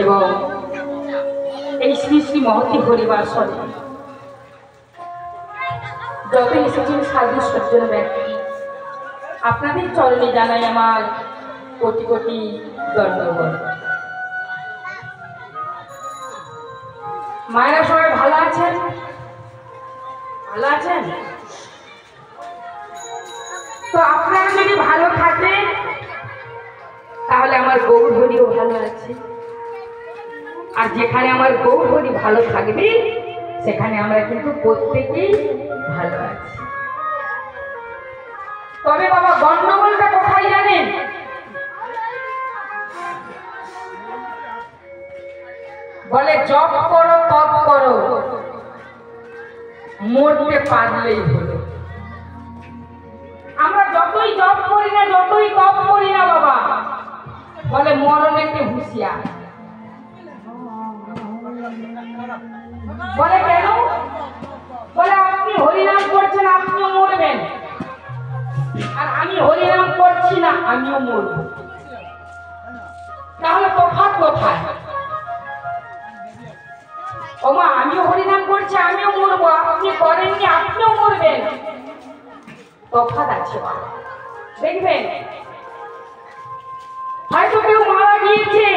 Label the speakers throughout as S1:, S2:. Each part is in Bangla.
S1: এবং এই শ্রী শ্রী মহতী হরিবার সঙ্গে যত এসেছেন সাধু সজ্জন ব্যক্তি, আপনাদের চরণে জানাই আমার কোটি কোটি দণ্ডবত। মায়েরা সবাই ভালো আছেন? ভালো আছেন তো? আপনারা যদি ভালো থাকেন তাহলে আমার গৌর হরিও ভালো আছে, আর যেখানে আমার গৌর হরি ভালো থাকবে সেখানে আমরা কিন্তু প্রত্যেকেই ভালো আছি। তবে বাবা গন্ডগোলটা কোথায় জানেন? বলে জপ করো তপ করো, মরতে পারলেই হলো। আমরা যতই জপ করি না, যতই তপ করি না বাবা, বলে মরণেতে হুঁশিয়ার। বলে কেন? বলে আপনি হরিনাম করছেন, আপনিও মরবেন, আর আমি হরিনাম করছি না, আমিও মরব। তাহলে তফাৎ কোথায়? ওমা আমিও হরিনাম করছি, আমিও মরব, আপনি করেননি, আপনিও মরবেন, তফাৎ আছে বাবা। দেখবেন হয়তো কেউ মারা গিয়েছে,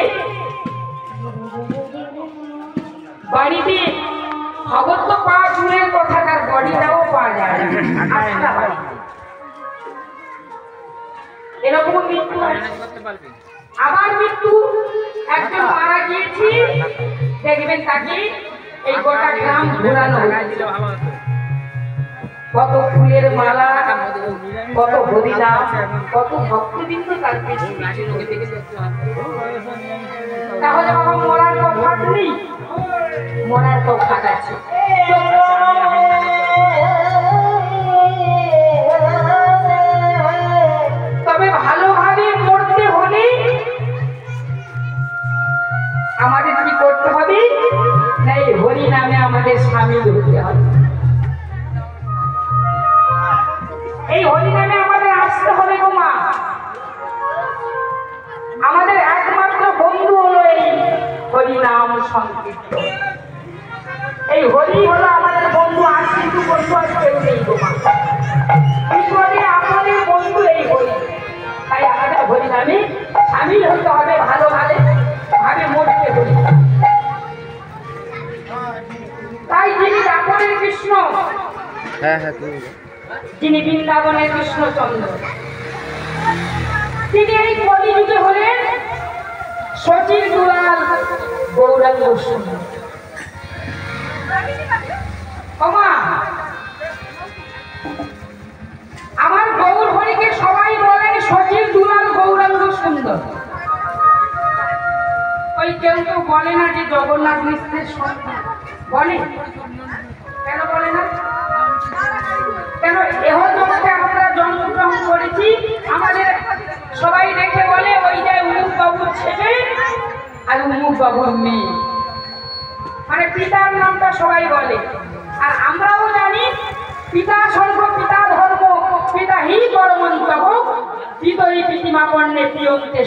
S1: বাড়িতে খবর তো পাওয়া দূরের কথা, তার বডিটাও পাওয়া যায় না। এরকম মৃত্যু, আবার মৃত্যু। একজন মারা গিয়েছি, দেখবেন তাকে এই গোটা গ্রাম ঘোরানো, কত ফুলের মালা, কত হরিনাম, কত ভক্তবৃন্দ তার পেছনে। তাহলে বাবা মরার তফাৎ নেই? মরার তফাৎ আছে। তবে ভালোভাবে মরতে হলে আমাদের কি করতে হবে? এই হরি নামে আমাদের সামিল হতে হবে, এই হরি নামে আমাদের আসতে হবে গো মা। আমাদের একমাত্র বন্ধু হলো এই হরিনাম সংকীর্তন। এই হরি হলো আমাদের বন্ধু, আর কিন্তু বন্ধু আর কেউ নেই গো মা। বিপদে আমাদের বন্ধু এই হরি। তাই আমাদের হরি নামে সামিল হতে হবে, ভালোভাবে ভাবে মরতে হবে। তাই যিনি দাপরের কৃষ্ণ, যিনি বৃন্দাবনের কৃষ্ণচন্দ্র, তিনি এই কলিযুগে হলেন সচির দুলাল গৌরাঙ্গ সুন্দর। আমার গৌর হরিকে সবাই বলেন সচির দুলাল গৌরাঙ্গ সুন্দর। ওই কেউ কেউ বলে না যে জগন্নাথ মিশ্রের সন্তান, বলে কেন বলে না? কেন এহ জগতে আমরা জন্মগ্রহণ করেছি, আমাদের সবাই দেখে বলে ওই যে উমুক বাবুর ছেলে আর উমুক বাবুর মেয়ে, মানে পিতার নামটা সবাই বলে। আর আমরাও জানি পিতা স্বর্গ, পিতা ধর্ম, পিতা হি পরমন্তব, পিতরি প্রীতিমা পণ্যে প্রিয়ন্তে।